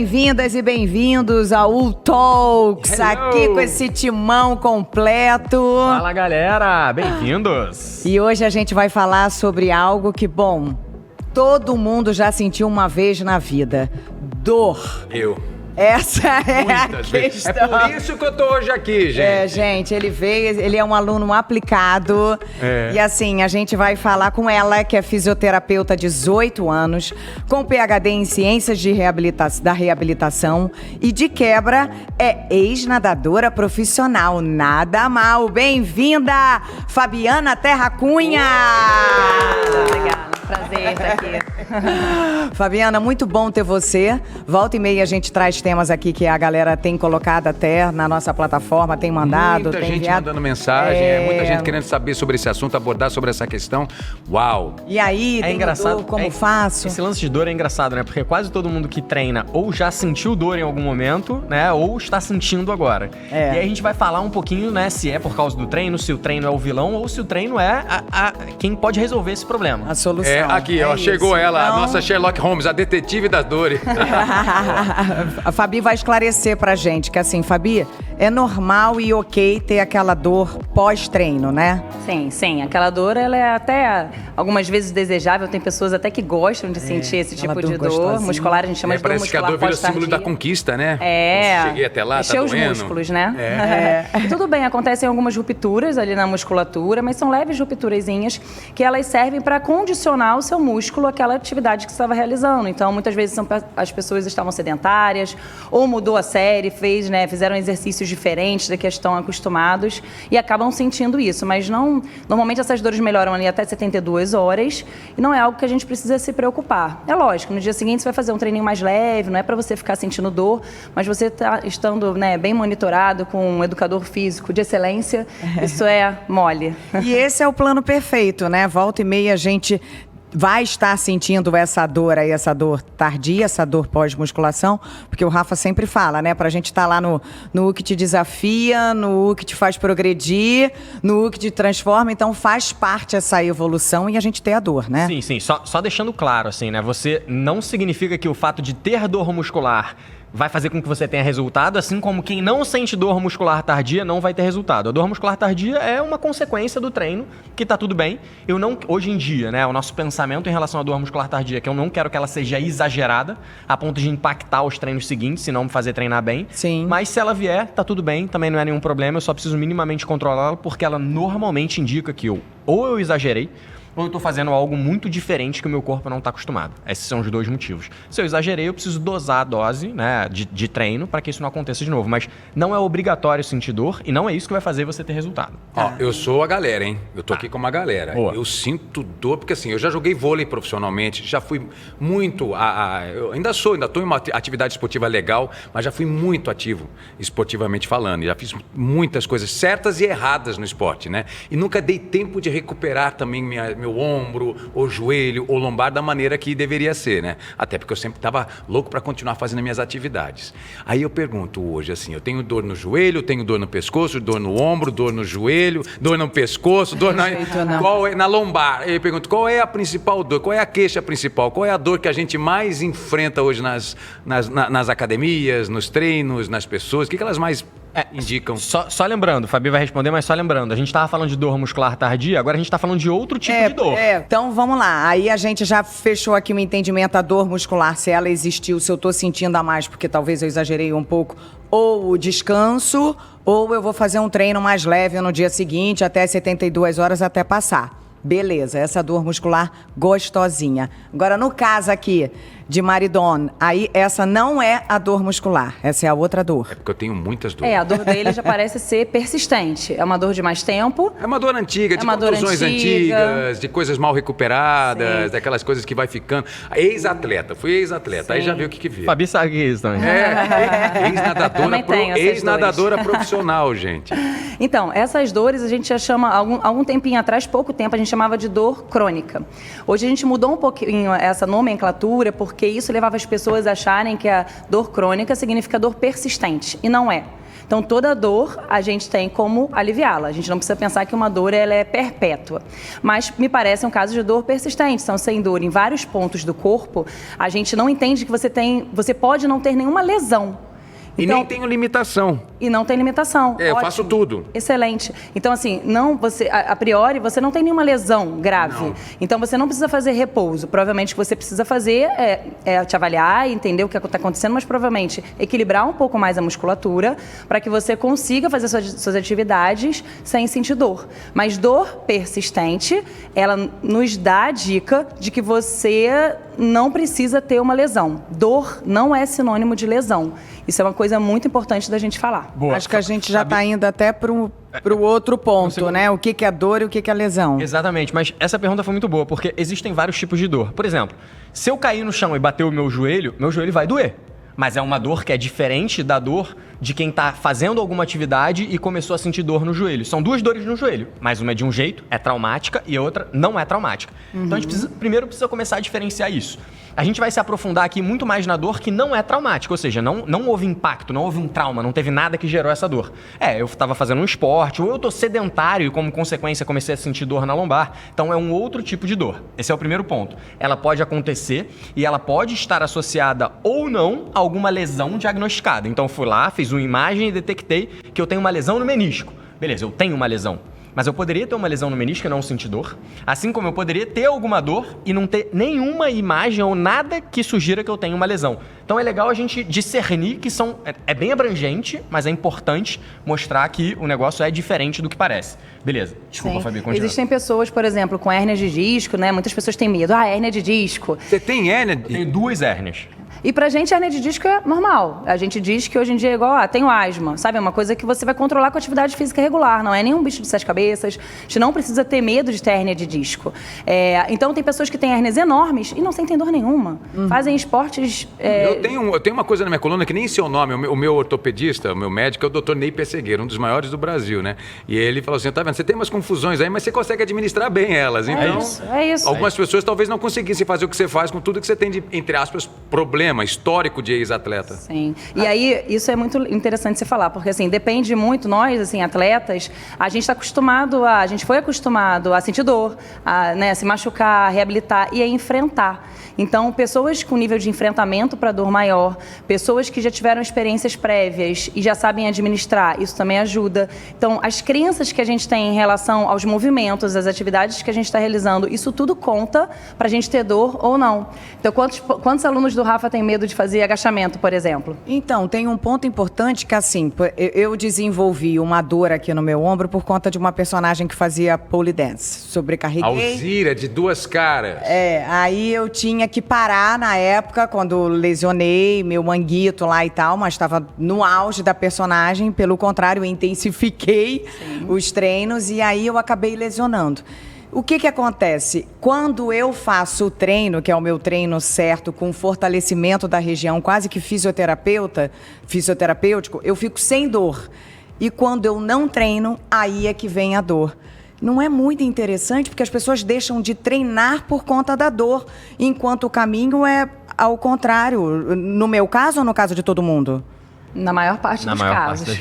bem-vindas e bem-vindos ao UL Talks, aqui com esse timão completo. Fala, galera, bem-vindos. E hoje a gente vai falar sobre algo que, bom, todo mundo já sentiu uma vez na vida: dor. Essa é muitas a vezes. questão. É por isso que eu tô hoje aqui, gente. Gente, ele veio, ele é um aluno aplicado. E assim, a gente vai falar com ela, que é fisioterapeuta de 18 anos, com PhD em Ciências da Reabilitação e, de quebra, é ex-nadadora profissional. Nada mal. Bem-vinda, Fabiana Terra Cunha! Obrigada. Prazer estar aqui. Fabiana, muito bom ter você. Volta e meia a gente traz temas aqui que a galera tem colocado até na nossa plataforma, tem mandado, muita tem gente enviado. mandando mensagem, muita gente querendo saber sobre esse assunto, abordar sobre essa questão. Uau! E aí, tem engraçado, dor, como faço? Esse lance de dor é engraçado, né? Porque quase todo mundo que treina ou já sentiu dor em algum momento, né? Ou está sentindo agora. E aí a gente vai falar um pouquinho, né? Se é por causa do treino, se o treino é o vilão ou se o treino é quem pode resolver esse problema. A solução. Aqui, ó, chegou isso. ela, Então... a nossa Sherlock Holmes, a detetive das dores. A Fabi vai esclarecer pra gente que assim, Fabi, é normal e ok ter aquela dor pós-treino, né? Sim. Aquela dor, ela é até algumas vezes desejável. Tem pessoas até que gostam de sentir esse tipo de dor muscular. A gente chama de dor Parece que a muscular dor vira símbolo da pós-tardia. conquista, né? Cheguei até lá, mexer tá os doendo. músculos, né? E tudo bem, acontecem algumas rupturas ali na musculatura, mas são leves rupturazinhas que elas servem para condicionar o seu músculo àquela atividade que você estava realizando. Então, muitas vezes as pessoas estavam sedentárias, ou mudou a série, fizeram exercícios diferentes da que estão acostumados e acabam sentindo isso. Mas normalmente essas dores melhoram ali até 72 horas e não é algo que a gente precisa se preocupar. É lógico, no dia seguinte você vai fazer um treininho mais leve, não é para você ficar sentindo dor, mas você estando bem monitorado com um educador físico de excelência, isso é mole. E esse é o plano perfeito, né? Volta e meia a gente vai estar sentindo essa dor aí, essa dor tardia, essa dor pós-musculação, porque o Rafa sempre fala, né? Pra gente estar lá no que te desafia, no que te faz progredir, no que te transforma, então faz parte essa evolução e a gente ter a dor, né? Sim. Só deixando claro, assim, né? Você não significa que o fato de ter dor muscular vai fazer com que você tenha resultado, assim como quem não sente dor muscular tardia não vai ter resultado. A dor muscular tardia é uma consequência do treino, que tá tudo bem. Hoje em dia, né, o nosso pensamento em relação à dor muscular tardia é que eu não quero que ela seja exagerada, a ponto de impactar os treinos seguintes, se não me fazer treinar bem. Sim. Mas se ela vier, tá tudo bem, também não é nenhum problema, eu só preciso minimamente controlá-la, porque ela normalmente indica que ou eu exagerei, ou eu estou fazendo algo muito diferente que o meu corpo não está acostumado. Esses são os dois motivos. Se eu exagerei, eu preciso dosar a dose, né, de treino para que isso não aconteça de novo. Mas não é obrigatório sentir dor e não é isso que vai fazer você ter resultado. Ó, eu sou a galera, hein? Eu tô aqui com uma galera. Boa. Eu sinto dor, porque assim, eu já joguei vôlei profissionalmente, já fui muito... eu ainda estou em uma atividade esportiva legal, mas já fui muito ativo, esportivamente falando. Já fiz muitas coisas certas e erradas no esporte, né? E nunca dei tempo de recuperar também meu ombro, ou joelho, ou lombar da maneira que deveria ser, né? Até porque eu sempre estava louco para continuar fazendo minhas atividades. Aí eu pergunto hoje, assim, eu tenho dor no joelho, tenho dor no pescoço, dor no ombro, dor no joelho, dor no pescoço, dor na lombar. Aí eu pergunto, qual é a principal dor? Qual é a queixa principal? Qual é a dor que a gente mais enfrenta hoje nas academias, nos treinos, nas pessoas? O que elas mais indicam? Só lembrando, Fabi vai responder, mas só lembrando, a gente estava falando de dor muscular tardia, agora a gente está falando de outro tipo de dor. Então vamos lá, aí a gente já fechou aqui o entendimento da dor muscular, se ela existiu, se eu tô sentindo a mais, porque talvez eu exagerei um pouco, ou o descanso, ou eu vou fazer um treino mais leve no dia seguinte, até 72 horas até passar. Beleza, essa dor muscular gostosinha. Agora, no caso aqui de Maridon, aí essa não é a dor muscular, essa é a outra dor. É porque eu tenho muitas dores. A dor dele já parece ser persistente. É uma dor de mais tempo. É uma dor antiga, de contusões antigas, de coisas mal recuperadas, daquelas coisas que vai ficando. Ex-atleta, fui ex-atleta, aí já viu o que viu. Fabi sabe o que é isso também. Ex-nadadora profissional, gente. Então, essas dores a gente já chama, algum tempinho atrás, pouco tempo, a gente chamava de dor crônica. Hoje a gente mudou um pouquinho essa nomenclatura, porque isso levava as pessoas a acharem que a dor crônica significa dor persistente, e não é. Então, toda dor a gente tem como aliviá-la. A gente não precisa pensar que uma dor ela é perpétua. Mas me parece um caso de dor persistente. Então, sem dor em vários pontos do corpo, a gente não entende que você pode não ter nenhuma lesão. E Então, nem tenho limitação. E não tem limitação. Eu Ótimo. faço tudo. Excelente. Então, assim, a priori, você não tem nenhuma lesão grave. Não. Então, você não precisa fazer repouso. Provavelmente, o que você precisa fazer é te avaliar e entender o que está acontecendo, mas provavelmente equilibrar um pouco mais a musculatura para que você consiga fazer suas atividades sem sentir dor. Mas dor persistente, ela nos dá a dica de que você não precisa ter uma lesão. Dor não é sinônimo de lesão. Isso é uma coisa muito importante da gente falar. Boa. Acho que a gente já está indo até pro outro ponto, né? O que é dor e o que é lesão. Exatamente, mas essa pergunta foi muito boa, porque existem vários tipos de dor. Por exemplo, se eu cair no chão e bater o meu joelho vai doer. Mas é uma dor que é diferente da dor de quem está fazendo alguma atividade e começou a sentir dor no joelho. São duas dores no joelho, mas uma é de um jeito, é traumática, e a outra não é traumática. Então a gente primeiro precisa começar a diferenciar isso. A gente vai se aprofundar aqui muito mais na dor que não é traumática, ou seja, não houve impacto, não houve um trauma, não teve nada que gerou essa dor. Eu estava fazendo um esporte, ou eu estou sedentário e como consequência comecei a sentir dor na lombar, então é um outro tipo de dor. Esse é o primeiro ponto. Ela pode acontecer e ela pode estar associada ou não a alguma lesão diagnosticada. Então eu fui lá, fiz uma imagem e detectei que eu tenho uma lesão no menisco. Beleza, eu tenho uma lesão. Mas eu poderia ter uma lesão no menisco e não sentir dor, assim como eu poderia ter alguma dor e não ter nenhuma imagem ou nada que sugira que eu tenho uma lesão. Então é legal a gente discernir que é bem abrangente, mas é importante mostrar que o negócio é diferente do que parece. Beleza, desculpa, Sim. Fabi, continua. Existem pessoas, por exemplo, com hérnia de disco, né? Muitas pessoas têm medo. Hérnia de disco. Você tem hérnia? Eu tenho 2 hérnias. E pra gente, a hérnia de disco é normal. A gente diz que hoje em dia é igual, tenho asma, sabe? É uma coisa que você vai controlar com atividade física regular, não é nenhum bicho de 7 cabeças. A gente não precisa ter medo de ter hérnia de disco. Então, tem pessoas que têm hérnias enormes e não sentem dor nenhuma. Fazem esportes... Eu tenho uma coisa na minha coluna que nem seu nome, o meu ortopedista, o meu médico é o Dr. Ney Pessegueira, um dos maiores do Brasil, né? E ele falou assim, tá vendo, você tem umas confusões aí, mas você consegue administrar bem elas. Então, É isso. algumas pessoas talvez não conseguissem fazer o que você faz com tudo que você tem de, entre aspas, problema histórico de ex-atleta. Sim. E aí, isso é muito interessante você falar, porque assim, depende muito, nós, assim, atletas, a gente foi acostumado a sentir dor, a se machucar, a reabilitar e a enfrentar. Então, pessoas com nível de enfrentamento para dor maior, pessoas que já tiveram experiências prévias e já sabem administrar, isso também ajuda. Então, as crenças que a gente tem em relação aos movimentos, às atividades que a gente está realizando, isso tudo conta para a gente ter dor ou não. Então, quantos alunos do Rafa têm medo de fazer agachamento, por exemplo? Então, tem um ponto importante que, assim, eu desenvolvi uma dor aqui no meu ombro por conta de uma personagem que fazia pole dance. Sobrecarreguei. Alzira, de 2 caras. Aí eu tinha que parar na época, quando lesionei meu manguito lá e tal, mas estava no auge da personagem. Pelo contrário, eu intensifiquei os treinos e aí eu acabei lesionando. O que acontece? Quando eu faço o treino, que é o meu treino certo, com fortalecimento da região, quase que fisioterapêutico, eu fico sem dor. E quando eu não treino, aí é que vem a dor. Não é muito interessante, porque as pessoas deixam de treinar por conta da dor, enquanto o caminho é ao contrário. No meu caso ou no caso de todo mundo? Na maior parte dos casos.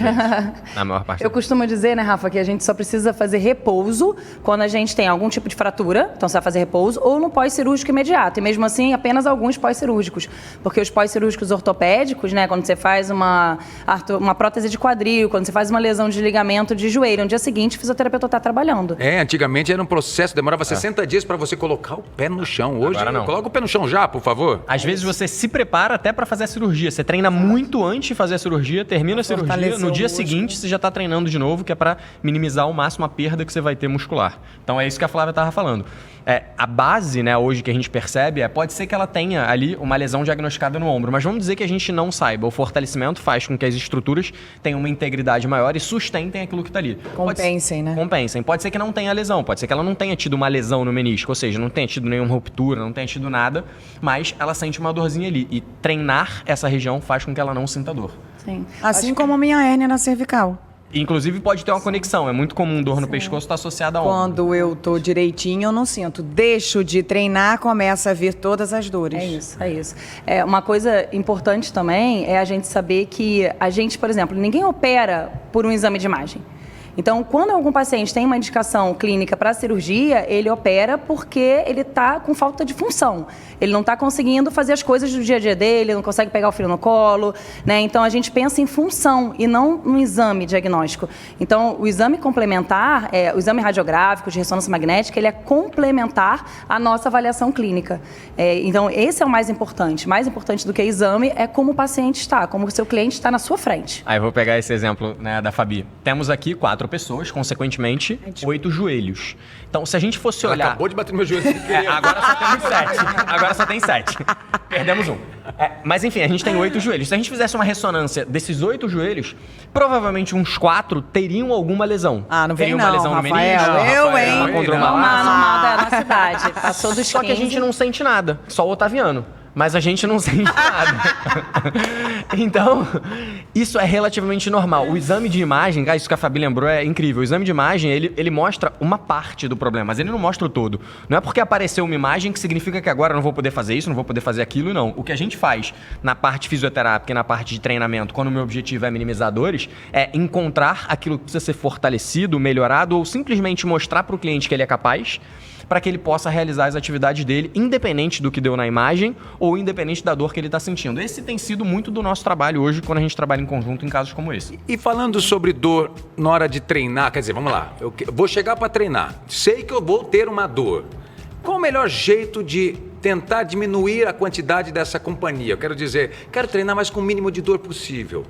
Na maior parte. Eu costumo dizer, né, Rafa, que a gente só precisa fazer repouso quando a gente tem algum tipo de fratura, então você vai fazer repouso, ou no pós-cirúrgico imediato. E mesmo assim, apenas alguns pós-cirúrgicos. Porque os pós-cirúrgicos ortopédicos, né, quando você faz uma prótese de quadril, quando você faz uma lesão de ligamento de joelho, no dia seguinte o fisioterapeuta está trabalhando. Antigamente era um processo, demorava 60 dias para você colocar o pé no chão. Hoje, agora não. Coloca o pé no chão já, por favor. Às vezes você se prepara até para fazer a cirurgia. Você treina muito antes de fazer a cirurgia, termina a cirurgia, no dia seguinte você já está treinando de novo, que é para minimizar ao máximo a perda que você vai ter muscular. Então é isso que a Flávia estava falando. A base, né, hoje que a gente percebe pode ser que ela tenha ali uma lesão diagnosticada no ombro, mas vamos dizer que a gente não saiba. O fortalecimento faz com que as estruturas tenham uma integridade maior e sustentem aquilo que está ali. Compensem, né? Compensem. Pode ser que não tenha lesão, pode ser que ela não tenha tido uma lesão no menisco, ou seja, não tenha tido nenhuma ruptura, não tenha tido nada, mas ela sente uma dorzinha ali. E treinar essa região faz com que ela não sinta dor. Sim. Assim como a minha hérnia na cervical. Inclusive pode ter uma conexão. É muito comum dor no pescoço estar associada a ombro. Quando eu tô direitinho, eu não sinto. Deixo de treinar, começa a vir todas as dores. É isso. Uma coisa importante também é a gente saber que a gente, por exemplo, ninguém opera por um exame de imagem. Então, quando algum paciente tem uma indicação clínica para cirurgia, ele opera porque ele está com falta de função. Ele não está conseguindo fazer as coisas do dia a dia dele, não consegue pegar o filho no colo, né? Então, a gente pensa em função e não no exame diagnóstico. Então, o exame complementar, o exame radiográfico de ressonância magnética, ele é complementar à nossa avaliação clínica. Então, esse é o mais importante. Mais importante do que exame é como o paciente está, como o seu cliente está na sua frente. Aí eu vou pegar esse exemplo, né, da Fabi. Temos aqui 4 pessoas, consequentemente, 8 joelhos. Então, se a gente fosse Ela olhar... acabou de bater no meu joelho. Agora só temos 7. Agora só tem 7. Perdemos um. Mas enfim, a gente tem 8 joelhos. Se a gente fizesse uma ressonância desses 8 joelhos, provavelmente uns 4 teriam alguma lesão. Não vem teriam não, uma lesão no Rafael. menisco, Eu, hein? uma condromalácia. Normal da nossa idade. Passou dos 15. Só que a gente não sente nada, só o Otaviano. Mas a gente não sente nada. Então, isso é relativamente normal. O exame de imagem, isso que a Fabi lembrou é incrível. O exame de imagem, ele mostra uma parte do problema, mas ele não mostra o todo. Não é porque apareceu uma imagem que significa que agora eu não vou poder fazer isso, não vou poder fazer aquilo, não. O que a gente faz na parte fisioterápica e na parte de treinamento, quando o meu objetivo é minimizar dores, é encontrar aquilo que precisa ser fortalecido, melhorado ou simplesmente mostrar para o cliente que ele é capaz, para que ele possa realizar as atividades dele, independente do que deu na imagem ou independente da dor que ele está sentindo. Esse tem sido muito do nosso trabalho hoje, quando a gente trabalha em conjunto em casos como esse. E falando sobre dor na hora de treinar, quer dizer, vamos lá, eu vou chegar para treinar, sei que eu vou ter uma dor. Qual o melhor jeito de tentar diminuir a quantidade dessa companhia? Eu quero dizer, quero treinar, mas com o mínimo de dor possível.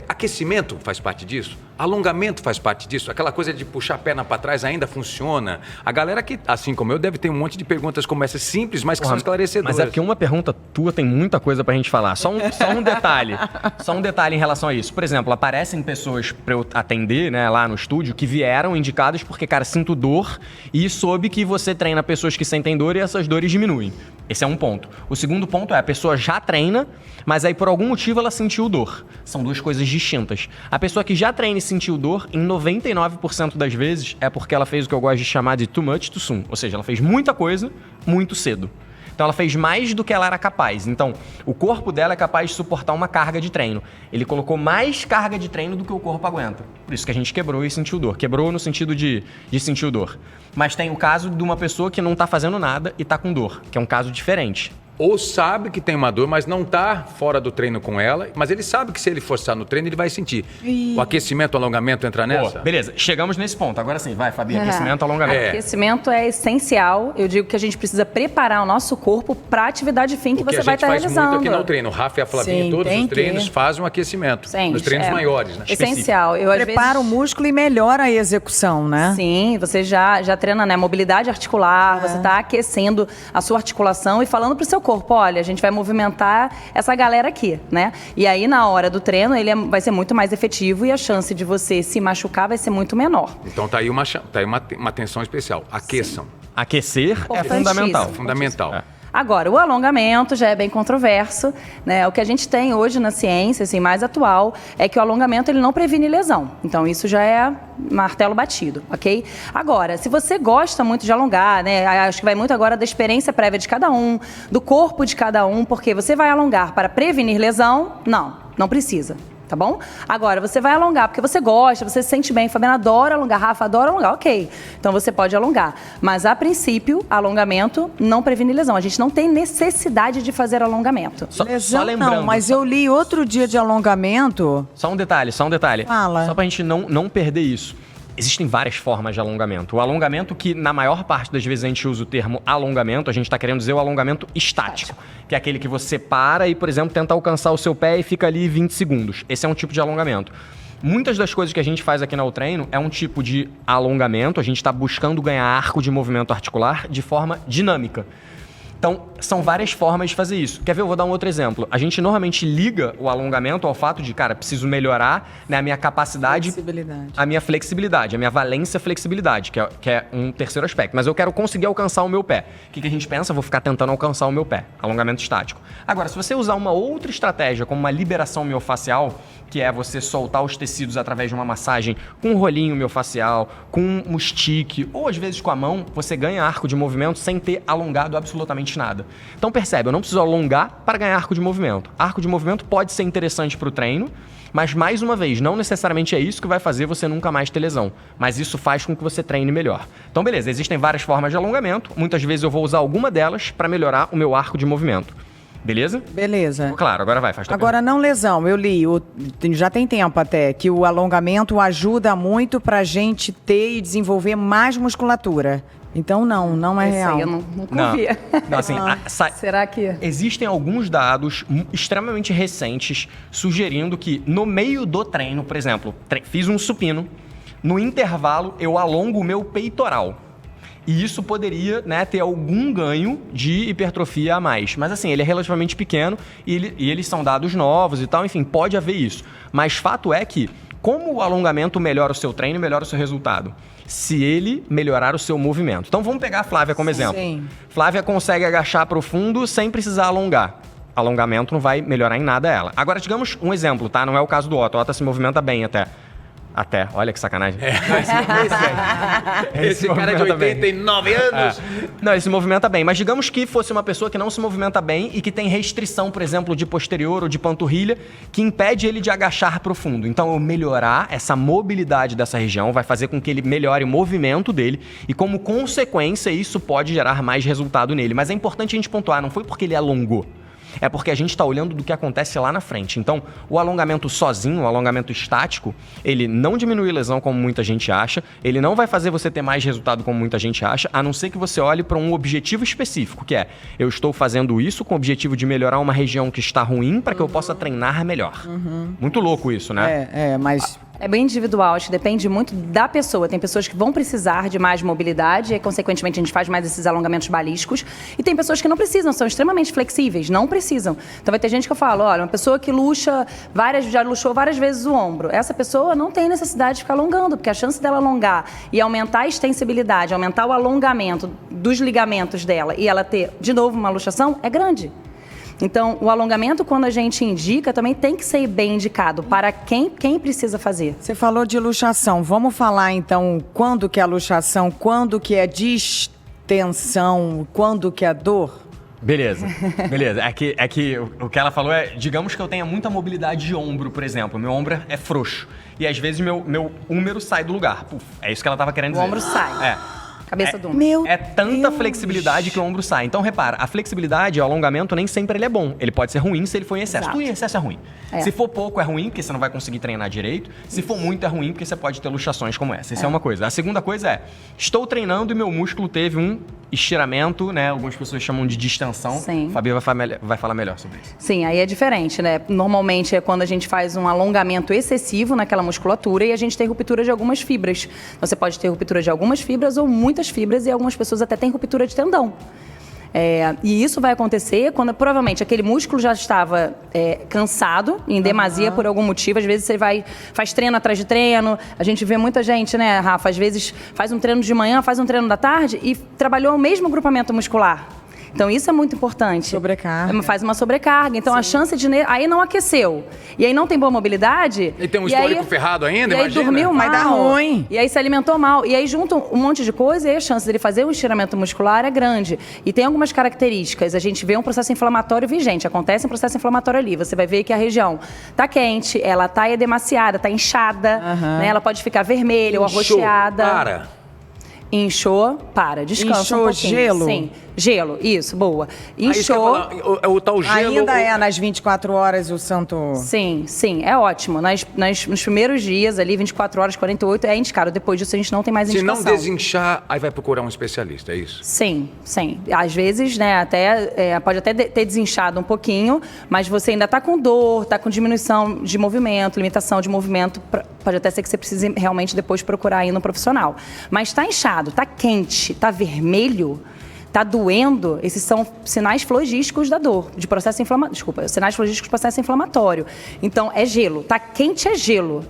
Aquecimento faz parte disso? Alongamento faz parte disso? Aquela coisa de puxar a perna para trás ainda funciona? A galera que, assim como eu, deve ter um monte de perguntas como essa simples, mas que são esclarecedoras. Mas é porque uma pergunta tua tem muita coisa pra gente falar. Só um detalhe. Só um detalhe em relação a isso. Por exemplo, aparecem pessoas pra eu atender, né, lá no estúdio que vieram indicadas porque, cara, sinto dor e soube que você treina pessoas que sentem dor e essas dores diminuem. Esse é um ponto. O segundo ponto é a pessoa já treina, mas aí por algum motivo ela sentiu dor. São duas coisas distintas. A pessoa que já treina e sentiu dor, em 99% das vezes, é porque ela fez o que eu gosto de chamar de too much too soon. Ou seja, ela fez muita coisa muito cedo. Então ela fez mais do que ela era capaz. Então, o corpo dela é capaz de suportar uma carga de treino. Ele colocou mais carga de treino do que o corpo aguenta. Por isso que a gente quebrou e sentiu dor. Quebrou no sentido de sentir dor. Mas tem o caso de uma pessoa que não está fazendo nada e está com dor, que é um caso diferente. Ou sabe que tem uma dor, mas não está fora do treino com ela, mas ele sabe que se ele forçar no treino, ele vai sentir. O aquecimento, o alongamento entra nessa? Beleza, chegamos nesse ponto. Agora sim, vai, Fabi, aquecimento, alongamento. Aquecimento é essencial. Eu digo que a gente precisa preparar o nosso corpo para a atividade fim que você vai estar realizando. A gente faz muito aqui no treino. O Rafa e a Flavinha, todos os treinos fazem um aquecimento. Sim, nos treinos maiores, né? Essencial. Prepara o músculo e melhora a execução, né? Sim, você já treina, né? Mobilidade articular, você está aquecendo a sua articulação e falando para o seu corpo, olha, a gente vai movimentar essa galera aqui, né? E aí, na hora do treino, ele vai ser muito mais efetivo e a chance de você se machucar vai ser muito menor. Então tá aí uma atenção especial. Aqueçam. Aquecer é fundamental. Fundamental. Agora, o alongamento já é bem controverso, né? O que a gente tem hoje na ciência, assim, mais atual, é que o alongamento ele não previne lesão. Então, isso já é martelo batido, ok? Agora, se você gosta muito de alongar, né? Acho que vai muito agora da experiência prévia de cada um, do corpo de cada um, porque você vai alongar para prevenir lesão? Não precisa. Tá bom? Agora, você vai alongar porque você gosta, você se sente bem. Fabiana adora alongar, Rafa adora alongar, ok. Então, você pode alongar. Mas, a princípio, alongamento não previne lesão. A gente não tem necessidade de fazer alongamento. Só lembrando. Não, mas eu li outro dia de alongamento. Só um detalhe. Fala. Só pra gente não perder isso. Existem várias formas de alongamento. O alongamento que, na maior parte das vezes, a gente usa o termo alongamento, a gente está querendo dizer o alongamento estático, que é aquele que você para e, por exemplo, tenta alcançar o seu pé e fica ali 20 segundos. Esse é um tipo de alongamento. Muitas das coisas que a gente faz aqui na Treino é um tipo de alongamento, a gente está buscando ganhar arco de movimento articular de forma dinâmica. Então, são várias formas de fazer isso. Quer ver? Eu vou dar um outro exemplo. A gente normalmente liga o alongamento ao fato de, cara, preciso melhorar, né, a minha capacidade, a minha flexibilidade, a minha valência flexibilidade, que é um terceiro aspecto. Mas eu quero conseguir alcançar o meu pé. O que a gente pensa? Vou ficar tentando alcançar o meu pé. Alongamento estático. Agora, se você usar uma outra estratégia, como uma liberação miofascial, que é você soltar os tecidos através de uma massagem com um rolinho miofascial, com um stick, ou às vezes com a mão, você ganha arco de movimento sem ter alongado absolutamente nada. Então percebe, eu não preciso alongar para ganhar arco de movimento. Arco de movimento pode ser interessante para o treino, mas mais uma vez, não necessariamente é isso que vai fazer você nunca mais ter lesão, mas isso faz com que você treine melhor. Então beleza, existem várias formas de alongamento, muitas vezes eu vou usar alguma delas para melhorar o meu arco de movimento. Beleza? Beleza. Claro, agora vai, faz tua Agora, não lesão. Eu li, já tem tempo até, que o alongamento ajuda muito pra gente ter e desenvolver mais musculatura. Então, não é Esse real. aí eu nunca ouvi. Não, assim, Será que... Existem alguns dados extremamente recentes sugerindo que no meio do treino, por exemplo, fiz um supino, no intervalo eu alongo o meu peitoral. E isso poderia, né, ter algum ganho de hipertrofia a mais. Mas assim, ele é relativamente pequeno e eles são dados novos e tal, enfim, pode haver isso. Mas fato é que, como o alongamento melhora o seu treino, melhora o seu resultado? Se ele melhorar o seu movimento. Então vamos pegar a Flávia como exemplo. Sim. Flávia consegue agachar profundo sem precisar alongar. Alongamento não vai melhorar em nada ela. Agora, digamos um exemplo, tá? Não é o caso do Otto. O Otto se movimenta bem até. Olha que sacanagem. Esse cara é de 89 anos. Não, ele se movimenta bem. Mas digamos que fosse uma pessoa que não se movimenta bem e que tem restrição, por exemplo, de posterior ou de panturrilha, que impede ele de agachar profundo. Então, eu melhorar essa mobilidade dessa região vai fazer com que ele melhore o movimento dele e, como consequência, isso pode gerar mais resultado nele. Mas é importante a gente pontuar, não foi porque ele alongou. É porque a gente está olhando do que acontece lá na frente. Então, o alongamento sozinho, o alongamento estático, ele não diminui lesão como muita gente acha, ele não vai fazer você ter mais resultado como muita gente acha, a não ser que você olhe para um objetivo específico, que é, eu estou fazendo isso com o objetivo de melhorar uma região que está ruim para que eu possa treinar melhor. Muito louco isso, né? Mas... É bem individual, acho que depende muito da pessoa. Tem pessoas que vão precisar de mais mobilidade e, consequentemente, a gente faz mais esses alongamentos balísticos. E tem pessoas que não precisam, são extremamente flexíveis, não precisam. Então vai ter gente que eu falo, olha, uma pessoa que já luxou várias vezes o ombro. Essa pessoa não tem necessidade de ficar alongando, porque a chance dela alongar e aumentar a extensibilidade, aumentar o alongamento dos ligamentos dela e ela ter, de novo, uma luxação, é grande. Então, o alongamento, quando a gente indica, também tem que ser bem indicado para quem precisa fazer. Você falou de luxação. Vamos falar, então, quando que é a luxação, quando que é distensão, quando que é dor? Beleza. É que o que ela falou é, digamos que eu tenha muita mobilidade de ombro, por exemplo. Meu ombro é frouxo. E às vezes meu húmero sai do lugar. Puf, é isso que ela estava querendo dizer. O ombro sai. Cabeça do Meu É tanta Deus. flexibilidade que o ombro sai. Então, repara, a flexibilidade, o alongamento, nem sempre ele é bom. Ele pode ser ruim se ele for em excesso. Exato. Tudo em excesso é ruim. É. Se for pouco, é ruim, porque você não vai conseguir treinar direito. Se for muito, é ruim, porque você pode ter luxações como essa. Isso é uma coisa. A segunda coisa é, estou treinando e meu músculo teve um estiramento, né? Algumas pessoas chamam de distensão. Sim. Fabi vai falar melhor sobre isso. Sim, aí é diferente, né? Normalmente é quando a gente faz um alongamento excessivo naquela musculatura e a gente tem ruptura de algumas fibras. Então, você pode ter ruptura de algumas fibras ou muitas fibras e algumas pessoas até têm ruptura de tendão. E isso vai acontecer quando provavelmente aquele músculo já estava cansado, em demasia por algum motivo. Às vezes você faz treino atrás de treino. A gente vê muita gente, né, Rafa? Às vezes faz um treino de manhã, faz um treino da tarde e trabalhou o mesmo agrupamento muscular. Então, isso é muito importante. Sobrecarga. Faz uma sobrecarga. Então, a chance de... Aí não aqueceu. E aí não tem boa mobilidade. E tem um histórico ferrado ainda, e aí imagina. dormiu mal. Vai dar ruim. E aí se alimentou mal. E aí junta um monte de coisa e aí a chance dele fazer um estiramento muscular é grande. E tem algumas características. A gente vê um processo inflamatório vigente. Acontece um processo inflamatório ali. Você vai ver que a região tá quente, ela tá edemaciada, tá inchada, né? Ela pode ficar vermelha ou arroxeada. Inchou, descansa Inchou, um pouquinho. gelo? Sim, gelo, isso, boa. Inchou. O tal gelo... Ainda é nas 24 horas o santo... Sim, é ótimo. Nos primeiros dias ali, 24 horas, 48, é indicado. Depois disso, a gente não tem mais Se indicação. não desinchar, aí vai procurar um especialista, é isso? Sim. Às vezes, né, pode até ter desinchado um pouquinho, mas você ainda está com dor, está com diminuição de movimento, limitação de movimento. Pode até ser que você precise realmente depois procurar ir no profissional. Mas está inchado, está quente, está vermelho, tá doendo, esses são sinais flogísticos da dor, de processo inflamatório. Desculpa, sinais flogísticos de processo inflamatório. Então, é gelo. Tá quente, é gelo.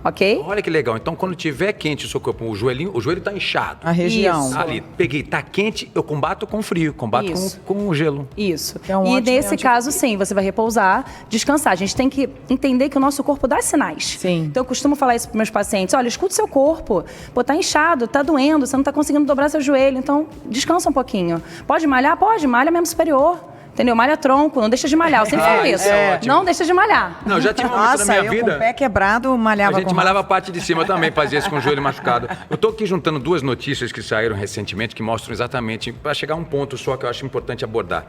Ok? Olha que legal. Então, quando tiver quente o seu corpo, o joelho está inchado. A região. Isso. Ali, peguei, tá quente, eu combato com frio, combato com o gelo. Isso. É um E ótimo nesse caso, sim, você vai repousar, descansar. A gente tem que entender que o nosso corpo dá sinais. Sim. Então, eu costumo falar isso para meus pacientes. Olha, escuta o seu corpo. Pô, tá inchado, tá doendo, você não tá conseguindo dobrar seu joelho. Então, descansa um pouquinho. Pode malhar? Pode. Malha membro superior. Entendeu? Malha tronco, não deixa de malhar. Eu sempre falo isso. Não deixa de malhar. Não, já tive um momento Nossa, na minha eu vida... com o pé quebrado malhava A gente com malhava a parte de cima também, fazia isso com o joelho machucado. Eu tô aqui juntando duas notícias que saíram recentemente, que mostram exatamente, para chegar a um ponto só que eu acho importante abordar.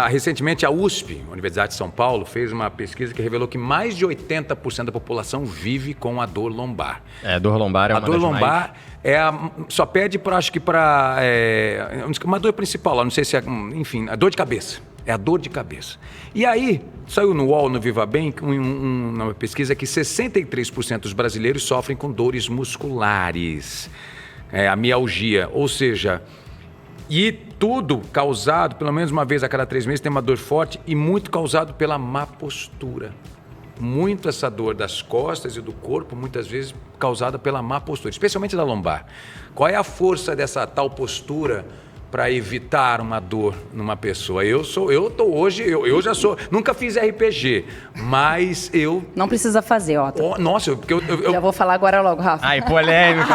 Recentemente, a USP, Universidade de São Paulo, fez uma pesquisa que revelou que mais de 80% da população vive com a dor lombar. Dor lombar é uma A dor das lombar só pede uma dor principal, não sei se é, enfim, a dor de cabeça. É a dor de cabeça. E aí, saiu no UOL, no Viva Bem, uma pesquisa que 63% dos brasileiros sofrem com dores musculares. A mialgia, ou seja... E tudo causado, pelo menos uma vez a cada 3 meses, tem uma dor forte e muito causado pela má postura. Muito essa dor das costas e do corpo, muitas vezes causada pela má postura, especialmente da lombar. Qual é a força dessa tal postura para evitar uma dor numa pessoa? Eu já sou, nunca fiz RPG, mas eu... Não precisa fazer, Otto. Nossa, porque eu Já vou falar agora logo, Rafa. Ai, polêmica.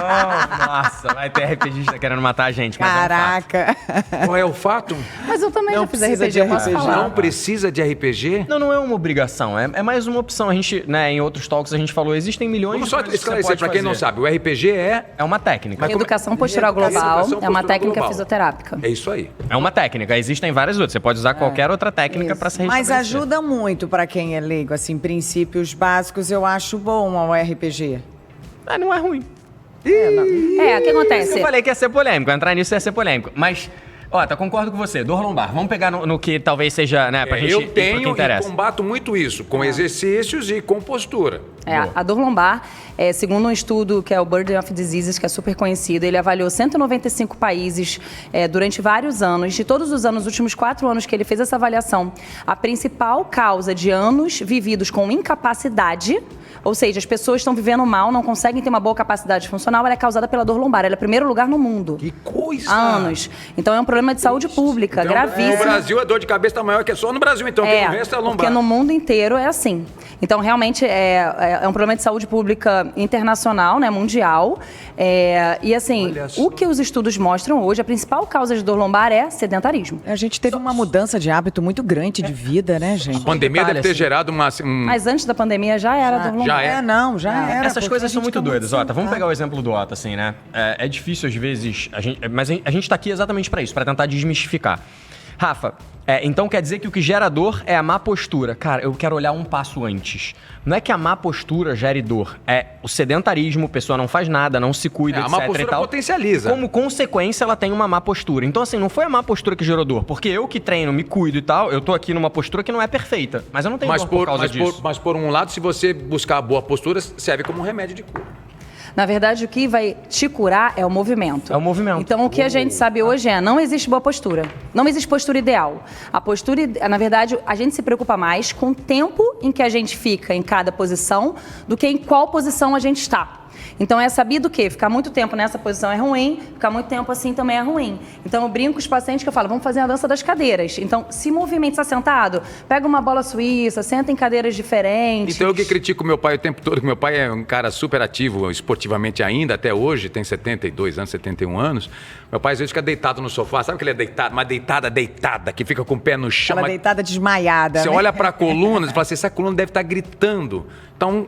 Não, nossa, vai ter RPGista querendo matar a gente. Mas Caraca. Qual é o fato? Mas eu também Não já fiz precisa RPG, de eu posso RPG. falar. Não precisa de RPG? Não é uma obrigação, é mais uma opção. A gente, em outros talks a gente falou, existem milhões Vamos de só coisas que você esclarecer pode para quem não fazer. sabe, o RPG é É uma técnica. Educação postural global Educação é uma postural técnica global. fisioterápica. É isso aí. É uma técnica, existem várias outras. Você pode usar qualquer outra técnica para se Mas restabelecer. ajuda muito para quem é leigo, assim, princípios básicos eu acho bom ao RPG. Não é ruim. O que acontece? Eu falei que ia ser polêmico, entrar nisso ia ser polêmico. Mas, concordo com você, dor lombar. Vamos pegar no que talvez seja, né, pra gente Eu ir pro que tenho e interessa. combato muito isso, com exercícios e com postura. A dor lombar, segundo um estudo que é o Burden of Diseases, que é super conhecido, ele avaliou 195 países durante vários anos. De todos os anos, os últimos 4 anos que ele fez essa avaliação, a principal causa de anos vividos com incapacidade, ou seja, as pessoas estão vivendo mal, não conseguem ter uma boa capacidade funcional, ela é causada pela dor lombar. Ela é o primeiro lugar no mundo. Que coisa! Há anos. Então é um problema de saúde pública, Então, gravíssimo. No Brasil, a dor de cabeça está maior que só no Brasil, então, porque no resto é lombar. Porque no mundo inteiro é assim. Então, realmente, é um problema de saúde pública internacional, né, mundial. E assim, Olha só. o que os estudos mostram hoje, a principal causa de dor lombar é sedentarismo. A gente teve uma mudança de hábito muito grande de vida, né, gente? A pandemia deve ter assim. gerado Mas antes da pandemia já era dor lombar. Já é. Já era. Essas porque coisas a são gente muito fica doidas, sentado. Vamos pegar o exemplo do Otto, assim, né? É difícil às vezes, mas a gente tá aqui exatamente para isso, para tentar desmistificar. Rafa, então quer dizer que o que gera dor é a má postura. Cara, eu quero olhar um passo antes. Não é que a má postura gere dor, é o sedentarismo, a pessoa não faz nada, não se cuida, A etc. má e postura tal. potencializa. Como consequência, ela tem uma má postura. Então, assim, não foi a má postura que gerou dor, porque eu que treino, me cuido e tal, eu tô aqui numa postura que não é perfeita, mas eu não tenho dor por causa disso. Mas por um lado, se você buscar a boa postura, serve como um remédio de cura. Na verdade, o que vai te curar é o movimento. É o movimento. Então, o que a gente sabe hoje não existe boa postura. Não existe postura ideal. A postura, na verdade, a gente se preocupa mais com o tempo em que a gente fica em cada posição do que em qual posição a gente está. Então, é sabido que ficar muito tempo nessa posição é ruim, ficar muito tempo assim também é ruim. Então, eu brinco com os pacientes que eu falo, vamos fazer a dança das cadeiras. Então, se movimenta, está sentado, pega uma bola suíça, senta em cadeiras diferentes. Então eu que critico meu pai o tempo todo, que meu pai é um cara super ativo esportivamente ainda, até hoje, tem 72 anos, 71 anos. Meu pai às vezes fica deitado no sofá, sabe que ele é deitado? Uma deitada, que fica com o pé no chão. Aquela deitada desmaiada. Você né? olha para a coluna e fala assim, essa coluna deve estar gritando. Então,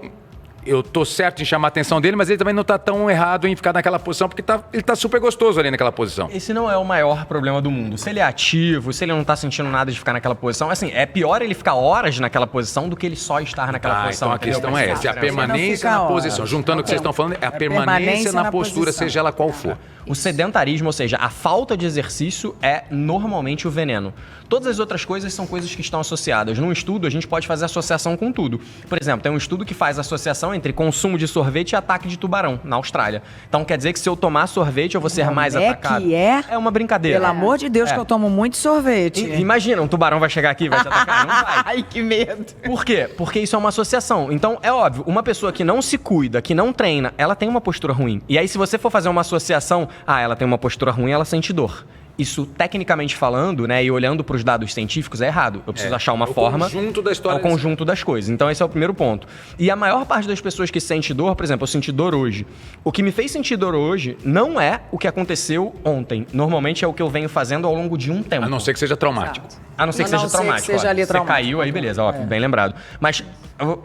eu tô certo em chamar a atenção dele, mas ele também não está tão errado em ficar naquela posição, porque ele tá super gostoso ali naquela posição. Esse não é o maior problema do mundo. Se ele é ativo, se ele não tá sentindo nada de ficar naquela posição, assim, é pior ele ficar horas naquela posição do que ele só estar naquela posição. Então a entendeu? questão é essa, é a permanência Não na fica posição. horas. Juntando o que vocês estão falando, é a permanência na postura, posição. seja ela qual for. O sedentarismo, ou seja, a falta de exercício é normalmente o veneno. Todas as outras coisas são coisas que estão associadas. Num estudo, a gente pode fazer associação com tudo. Por exemplo, tem um estudo que faz associação entre consumo de sorvete e ataque de tubarão, na Austrália. Então, quer dizer que se eu tomar sorvete, eu vou ser mais atacado. Que é? É uma brincadeira. Pelo amor de Deus, que eu tomo muito sorvete. Imagina, um tubarão vai chegar aqui e vai te atacar. Não vai. Ai, que medo. Por quê? Porque isso é uma associação. Então, é óbvio, uma pessoa que não se cuida, que não treina, ela tem uma postura ruim. E aí, se você for fazer uma associação, ela tem uma postura ruim, ela sente dor. Isso, tecnicamente falando, né, e olhando para os dados científicos, é errado. Eu preciso achar uma forma... É o conjunto da história. É o conjunto das coisas. Então, esse é o primeiro ponto. E a maior parte das pessoas que sente dor, por exemplo, eu senti dor hoje. O que me fez sentir dor hoje não é o que aconteceu ontem. Normalmente é o que eu venho fazendo ao longo de um tempo. A não ser que seja traumático. A não ser que seja traumático. Que seja ali traumático. Você caiu, aí beleza, óbvio, bem lembrado. Mas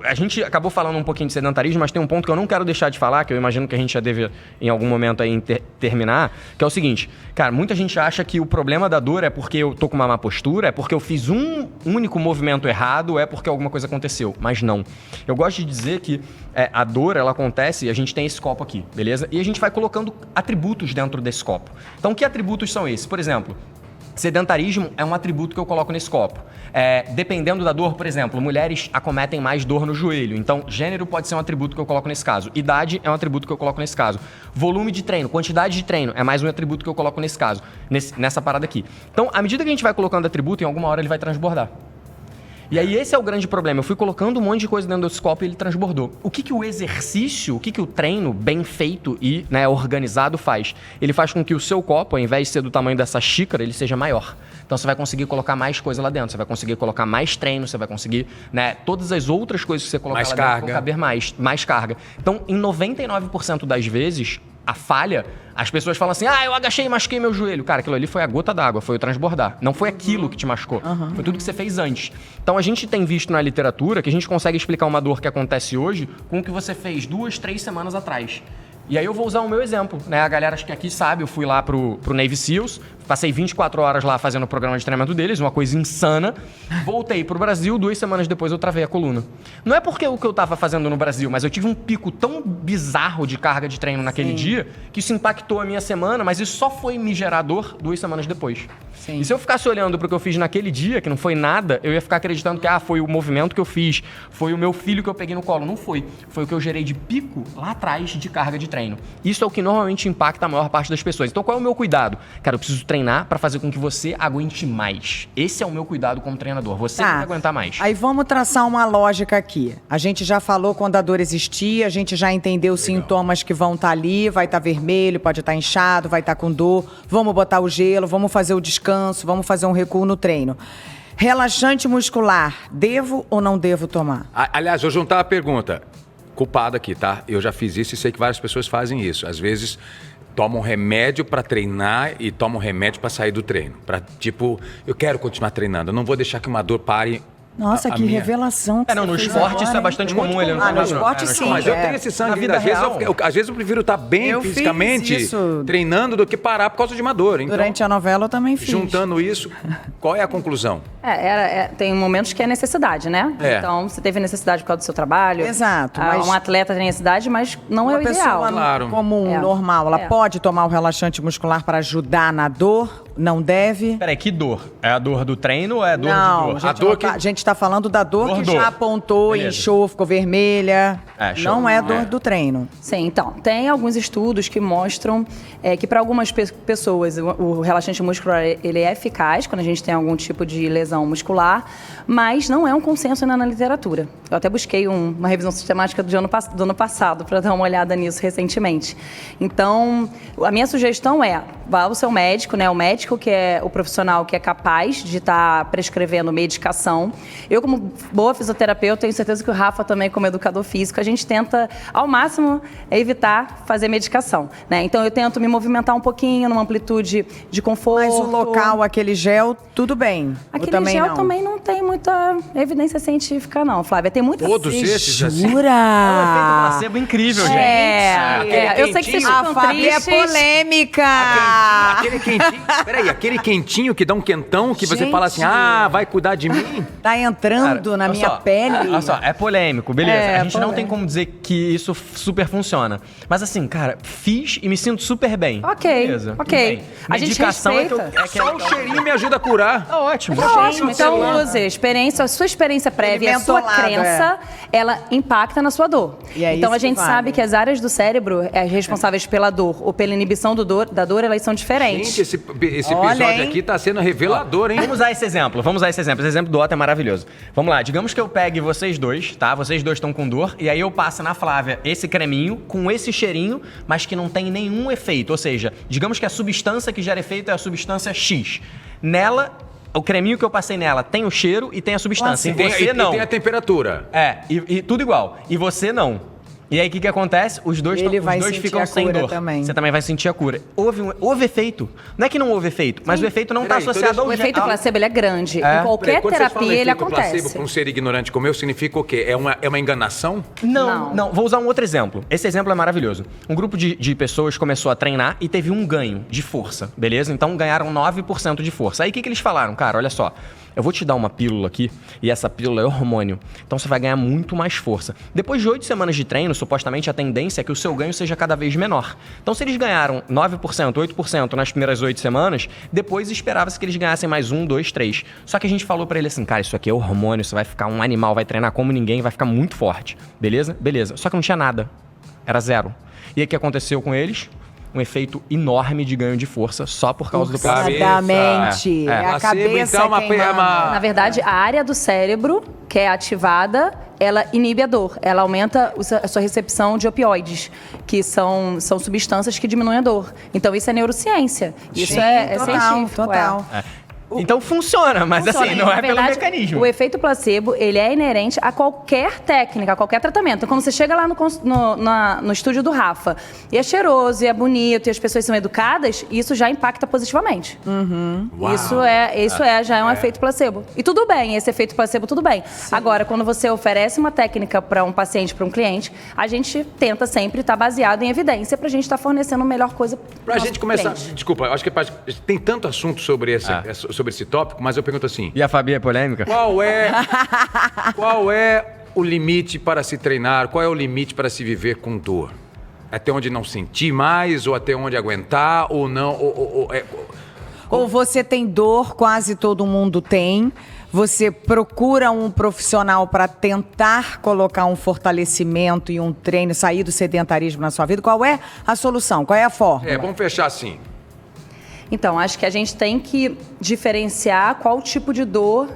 a gente acabou falando um pouquinho de sedentarismo, mas tem um ponto que eu não quero deixar de falar, que eu imagino que a gente já deve, em algum momento aí, terminar, que é o seguinte. Cara, muita gente acha que o problema da dor é porque eu tô com uma má postura, é porque eu fiz um único movimento errado, é porque alguma coisa aconteceu. Mas não. Eu gosto de dizer que a dor, ela acontece e a gente tem esse copo aqui, beleza? E a gente vai colocando atributos dentro desse copo. Então, que atributos são esses? Por exemplo... Sedentarismo é um atributo que eu coloco nesse copo. Dependendo da dor, por exemplo, mulheres acometem mais dor no joelho. Então, gênero pode ser um atributo que eu coloco nesse caso. Idade é um atributo que eu coloco nesse caso. Volume de treino, quantidade de treino é mais um atributo que eu coloco nesse caso, nessa parada aqui. Então, à medida que a gente vai colocando atributo, em alguma hora ele vai transbordar. E aí esse é o grande problema. Eu fui colocando um monte de coisa dentro desse copo e ele transbordou. O que o exercício, o que o treino bem feito e organizado faz? Ele faz com que o seu copo, ao invés de ser do tamanho dessa xícara, ele seja maior. Então você vai conseguir colocar mais coisa lá dentro. Você vai conseguir colocar mais treino, você vai conseguir, todas as outras coisas que você colocar mais lá carga. dentro vão caber mais carga. Então, em 99% das vezes, a falha, as pessoas falam assim, eu agachei e machuquei meu joelho. Cara, aquilo ali foi a gota d'água, foi o transbordar. Não foi aquilo que te machucou, foi tudo que você fez antes. Então a gente tem visto na literatura que a gente consegue explicar uma dor que acontece hoje com o que você fez 2, 3 semanas atrás. E aí eu vou usar o meu exemplo, né? A galera acho que aqui sabe, eu fui lá pro Navy Seals, passei 24 horas lá fazendo o programa de treinamento deles, uma coisa insana. Voltei pro Brasil, 2 semanas depois eu travei a coluna. Não é porque o que eu tava fazendo no Brasil, mas eu tive um pico tão bizarro de carga de treino naquele dia, que isso impactou a minha semana, mas isso só foi me gerar dor 2 semanas depois. Sim. E se eu ficasse olhando pro que eu fiz naquele dia, que não foi nada, eu ia ficar acreditando que foi o movimento que eu fiz, foi o meu filho que eu peguei no colo. Não foi. Foi o que eu gerei de pico lá atrás de carga de treino. Isso é o que normalmente impacta a maior parte das pessoas. Então qual é o meu cuidado? Cara, eu preciso treinar para fazer com que você aguente mais. Esse é o meu cuidado como treinador. Você tem que aguentar mais. Aí vamos traçar uma lógica aqui. A gente já falou quando a dor existia, a gente já entendeu os sintomas que vão estar ali, vai estar vermelho, pode estar inchado, vai estar com dor. Vamos botar o gelo, vamos fazer o descanso, vamos fazer um recuo no treino. Relaxante muscular, devo ou não devo tomar? Aliás, vou juntar a pergunta. Culpado aqui, tá? Eu já fiz isso e sei que várias pessoas fazem isso. Às vezes tomam remédio para treinar e tomam remédio para sair do treino. Para eu quero continuar treinando, eu não vou deixar que uma dor pare. Nossa, que revelação que no esporte isso é bastante comum. Ele no esporte sim. Mas eu tenho esse sangue. Na vida real. Às vezes eu prefiro estar bem fisicamente treinando do que parar por causa de uma dor. Então, durante a novela eu também fiz. Juntando isso, qual é a conclusão? Tem momentos que é necessidade, né? Então, você teve necessidade por causa do seu trabalho. Exato. Mas um atleta tem necessidade, mas não é o ideal. Uma pessoa comum, normal, ela pode tomar o relaxante muscular para ajudar na dor? Não deve? Peraí, que dor? É a dor do treino ou é a dor de dor? A gente está falando da dor que já apontou, inchou, ficou vermelha. Não é dor do treino. Sim, então, tem alguns estudos que mostram que para algumas pessoas o relaxante muscular ele é eficaz quando a gente tem algum tipo de lesão muscular, mas não é um consenso ainda na literatura. Eu até busquei uma revisão sistemática do ano passado para dar uma olhada nisso recentemente. Então, a minha sugestão vá ao seu médico, né? O médico que é o profissional que é capaz de estar prescrevendo medicação. Eu, como boa fisioterapeuta, tenho certeza que o Rafa também, como educador físico, a gente tenta, ao máximo, evitar fazer medicação, né? Então, eu tento me movimentar um pouquinho, numa amplitude de conforto. Mas o local, aquele gel, tudo bem? Aquele gel também não tem muita evidência científica, não, Flávia. Tem muita... Todos esses, assim? Jura? É um efeito placebo incrível, gente. Eu sei que vocês ficam tristes. É polêmica. Aquele quentinho, Peraí, aquele quentinho que dá um quentão que você Gente. fala assim, vai cuidar de mim? Tá entrando na olha minha só, pele. Olha só, é polêmico, beleza. É, a gente não tem polêmico. como dizer que isso super funciona. Mas assim, cara, fiz e me sinto super bem. Ok, Beleza, tudo ok. bem. A gente Medicação respeita. Só o cheirinho me ajuda a curar. Tá ótimo. Tá ótimo, então celular. use a sua experiência prévia, a sua mentolado, crença, ela impacta na sua dor. E é então isso a gente que vale. sabe que as áreas do cérebro responsáveis pela dor ou pela inibição da dor, elas são diferentes. Gente, esse Olha, episódio hein? aqui tá sendo revelador, hein? Vamos usar esse exemplo. Esse exemplo do Otto é maravilhoso. Vamos lá, digamos que eu pegue vocês dois, tá? Vocês dois estão com dor, e aí eu passo na Flávia esse creminho com esse cheirinho, mas que não tem nenhum efeito. Ou seja, digamos que a substância que gera efeito é a substância X. Nela, o creminho que eu passei nela tem o cheiro e tem a substância. Nossa, E você não. E tem a temperatura. E tudo igual. E você não. E aí, o que acontece? Os dois Ele vai sentir ficam a sem cura dor. também. Você também vai sentir a cura. Houve efeito. Não é que não houve efeito, mas o efeito não está Peraí, então associado ao O efeito placebo ele é grande. Em Peraí, qualquer quando vocês falam terapia ele efeito placebo acontece. para um ser ignorante como eu, significa o quê? É uma enganação? Não. Vou usar um outro exemplo. Esse exemplo é maravilhoso. Um grupo de pessoas começou a treinar e teve um ganho de força, beleza? Então ganharam 9% de força. Aí o que eles falaram? Cara, olha só. Eu vou te dar uma pílula aqui, e essa pílula é hormônio. Então você vai ganhar muito mais força. Depois de 8 semanas de treino, supostamente a tendência é que o seu ganho seja cada vez menor. Então se eles ganharam 9%, 8% nas primeiras 8 semanas, depois esperava-se que eles ganhassem mais 1, 2, 3. Só que a gente falou pra ele assim, cara, isso aqui é hormônio, você vai ficar um animal, vai treinar como ninguém, vai ficar muito forte. Beleza? Beleza. Só que não tinha nada. Era zero. E aí o que aconteceu com eles? Um efeito enorme de ganho de força só por causa do placebo. Exatamente. É a Placebo, cabeça então, quem manda. Na verdade, a área do cérebro que é ativada, ela inibe a dor. Ela aumenta a sua recepção de opioides, que são substâncias que diminuem a dor. Então, isso é neurociência. Isso Sim, é total, científico. total. Então funciona, mas assim, não Na é pelo verdade, mecanismo. O efeito placebo, ele é inerente a qualquer técnica, a qualquer tratamento. Então, quando você chega lá no estúdio do Rafa, e é cheiroso, e é bonito, e as pessoas são educadas, isso já impacta positivamente. Uau. Isso já é um efeito placebo. E tudo bem, esse efeito placebo, tudo bem. Agora, quando você oferece uma técnica para um paciente, para um cliente, a gente tenta sempre estar baseado em evidência para a gente estar fornecendo a melhor coisa para Pra gente começar, desculpa, eu acho que tem tanto assunto sobre esse tópico, mas eu pergunto assim, E a Fabi é polêmica? qual é o limite para se treinar, qual é o limite para se viver com dor? Até onde não sentir mais, ou até onde aguentar, ou não, Ou você tem dor, quase todo mundo tem. Você procura um profissional para tentar colocar um fortalecimento e um treino, sair do sedentarismo na sua vida. Qual é a solução? Qual é a fórmula? vamos fechar assim. Então, acho que a gente tem que diferenciar qual tipo de dor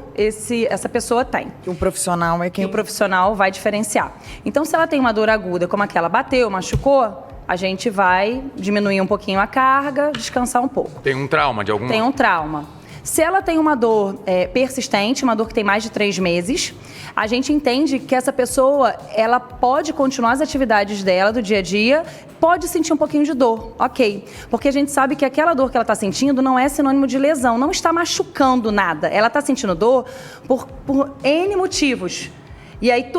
essa pessoa tem. O profissional é Que quem... o profissional vai diferenciar. Então, se ela tem uma dor aguda, como aquela bateu, machucou, a gente vai diminuir um pouquinho a carga, descansar um pouco. Tem um trauma de alguma... Tem um trauma. Se ela tem uma dor persistente, uma dor que tem mais de 3 meses, a gente entende que essa pessoa, ela pode continuar as atividades dela do dia a dia, pode sentir um pouquinho de dor, ok. Porque a gente sabe que aquela dor que ela está sentindo não é sinônimo de lesão, não está machucando nada. Ela está sentindo dor por N motivos. E aí,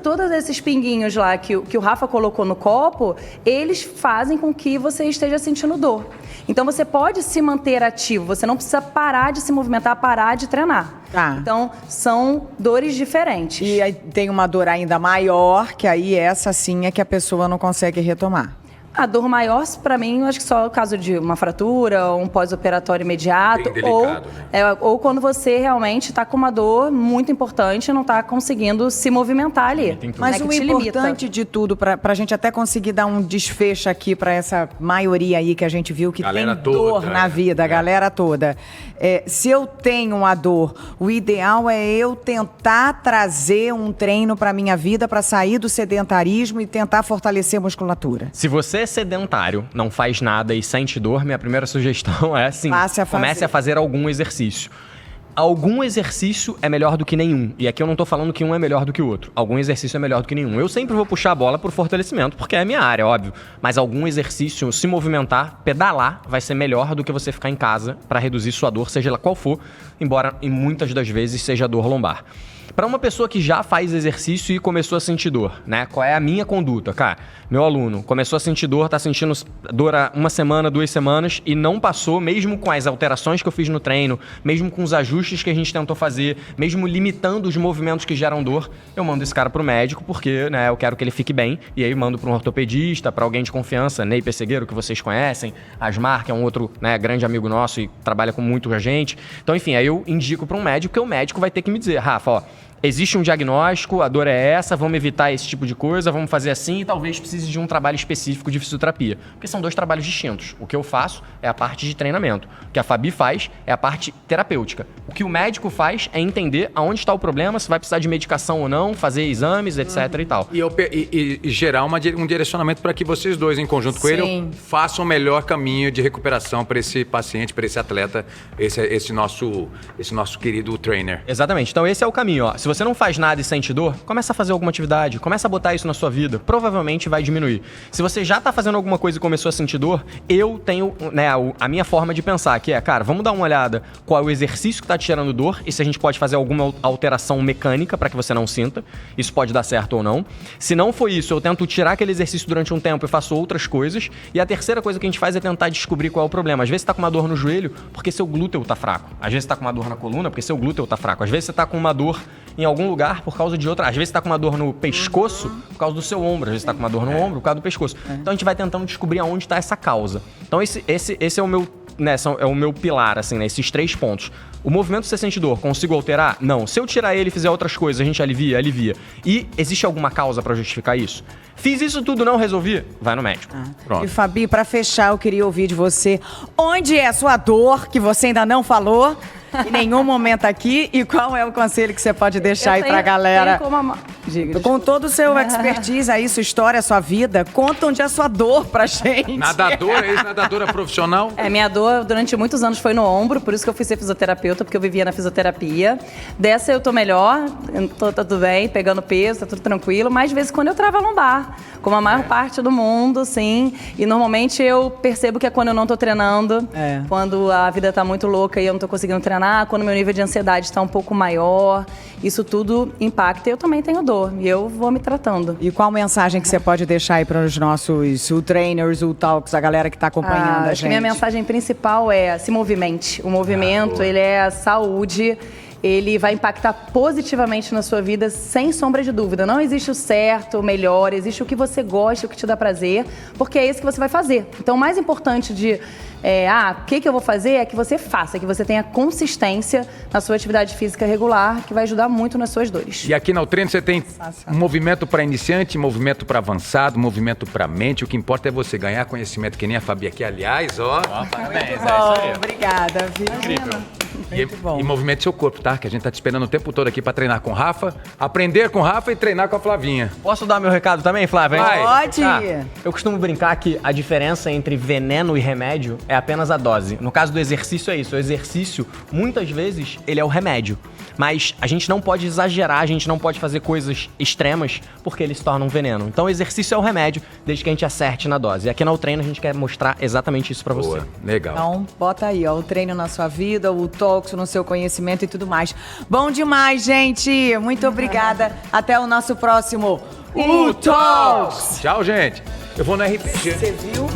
todos esses pinguinhos lá que o Rafa colocou no copo, eles fazem com que você esteja sentindo dor. Então, você pode se manter ativo, você não precisa parar de se movimentar, parar de treinar. Tá. Então, são dores diferentes. E aí tem uma dor ainda maior, que aí essa sim é que a pessoa não consegue retomar. A dor maior, para mim, eu acho que só o caso de uma fratura, ou um pós-operatório imediato, Bem delicado, ou quando você realmente está com uma dor muito importante e não está conseguindo se movimentar ali. Mas né, o que te importante limita. de tudo, para a gente até conseguir dar um desfecho aqui para essa maioria aí que a gente viu que Galera tem dor toda, na vida, a galera toda. Se eu tenho uma dor, o ideal é eu tentar trazer um treino para minha vida para sair do sedentarismo e tentar fortalecer a musculatura. Se você é sedentário, não faz nada e sente dor, minha primeira sugestão é assim, comece a fazer algum exercício. Algum exercício é melhor do que nenhum. E aqui eu não tô falando que um é melhor do que o outro. Algum exercício é melhor do que nenhum. Eu sempre vou puxar a bola pro fortalecimento, porque é a minha área, óbvio. Mas algum exercício, se movimentar, pedalar, vai ser melhor do que você ficar em casa para reduzir sua dor, seja ela qual for, embora em muitas das vezes seja dor lombar. Para uma pessoa que já faz exercício e começou a sentir dor, né? Qual é a minha conduta? Cara, meu aluno começou a sentir dor, tá sentindo dor há 1 semana, 2 semanas e não passou, mesmo com as alterações que eu fiz no treino, mesmo com os ajustes que a gente tentou fazer, mesmo limitando os movimentos que geram dor, eu mando esse cara pro médico porque, né, eu quero que ele fique bem. E aí mando para um ortopedista, para alguém de confiança, Ney Pessegueiro, que vocês conhecem, Asmar, que é um outro, né, grande amigo nosso e trabalha com muito a gente. Então, enfim, aí eu indico para um médico, porque o médico vai ter que me dizer, Rafa, ó, existe um diagnóstico, a dor é essa, vamos evitar esse tipo de coisa, vamos fazer assim e talvez precise de um trabalho específico de fisioterapia. Porque são 2 trabalhos distintos. O que eu faço é a parte de treinamento. O que a Fabi faz é a parte terapêutica. O que o médico faz é entender aonde está o problema, se vai precisar de medicação ou não, fazer exames, etc e tal. E gerar um direcionamento para que vocês dois, em conjunto com ele, façam o melhor caminho de recuperação para esse paciente, para esse atleta, esse nosso querido trainer. Exatamente. Então esse é o caminho, ó. Se você não faz nada e sente dor, começa a fazer alguma atividade, começa a botar isso na sua vida, provavelmente vai diminuir. Se você já tá fazendo alguma coisa e começou a sentir dor, eu tenho, né, a minha forma de pensar, que é, cara, vamos dar uma olhada qual é o exercício que tá te tirando dor e se a gente pode fazer alguma alteração mecânica para que você não sinta. Isso pode dar certo ou não. Se não for isso, eu tento tirar aquele exercício durante um tempo e faço outras coisas. E a terceira coisa que a gente faz é tentar descobrir qual é o problema. Às vezes você tá com uma dor no joelho porque seu glúteo tá fraco. Às vezes você tá com uma dor na coluna porque seu glúteo tá fraco. Às vezes você tá com uma dor em algum lugar por causa de outra. Às vezes você tá com uma dor no pescoço por causa do seu ombro. Às vezes você tá com uma dor no ombro por causa do pescoço. Então a gente vai tentando descobrir aonde está essa causa. Então esse é o meu, né, é o meu pilar, assim, né, esses 3 pontos. O movimento você sente dor, consigo alterar? Não. Se eu tirar ele e fizer outras coisas, a gente alivia? E existe alguma causa para justificar isso? Fiz isso tudo, não resolvi? Vai no médico. Pronto. E Fabi, para fechar, eu queria ouvir de você onde é a sua dor, que você ainda não falou em nenhum momento aqui, e qual é o conselho que você pode deixar aí pra galera? Com todo o seu expertise aí, sua história, sua vida, conta onde é a sua dor pra gente. Nadadora, ex-nadadora profissional? Minha dor durante muitos anos foi no ombro, por isso que eu fui ser fisioterapeuta, porque eu vivia na fisioterapia. Dessa eu tô melhor, tá tudo bem, pegando peso, tá tudo tranquilo, mas de vez em quando eu travo a lombar, como a maior parte do mundo, sim. E normalmente eu percebo que é quando eu não tô treinando, quando a vida tá muito louca e eu não tô conseguindo treinar, quando meu nível de ansiedade está um pouco maior, isso tudo impacta. Eu também tenho dor e eu vou me tratando. E qual mensagem que você pode deixar aí para os nossos trainers, talks, a galera que está acompanhando a gente? Acho que minha mensagem principal é se movimente. O movimento, ele é a saúde. Ele vai impactar positivamente na sua vida, sem sombra de dúvida. Não existe o certo, o melhor, existe o que você gosta, o que te dá prazer, porque é isso que você vai fazer. Então, o mais importante de o que eu vou fazer é que você faça, que você tenha consistência na sua atividade física regular, que vai ajudar muito nas suas dores. E aqui na Treino você tem movimento para iniciante, movimento para avançado, movimento para mente. O que importa é você ganhar conhecimento, que nem a Fabi aqui, aliás, ó. Parabéns, Muito bom, obrigada, viu? Incrível. E movimente seu corpo, tá? Que a gente tá te esperando o tempo todo aqui pra treinar com o Rafa, aprender com o Rafa e treinar com a Flavinha. Posso dar meu recado também, Flávia? Pode! Eu costumo brincar que a diferença entre veneno e remédio é apenas a dose. No caso do exercício é isso. O exercício, muitas vezes, ele é o remédio. Mas a gente não pode exagerar, a gente não pode fazer coisas extremas porque ele se torna um veneno. Então o exercício é o remédio, desde que a gente acerte na dose. E aqui no Treino a gente quer mostrar exatamente isso pra você. Boa, legal. Então, bota aí, ó, o treino na sua vida, o Talks no seu conhecimento e tudo mais. Bom demais, gente! Muito obrigada. Até o nosso próximo Talks! Tchau, gente. Eu vou no RPG. Você viu?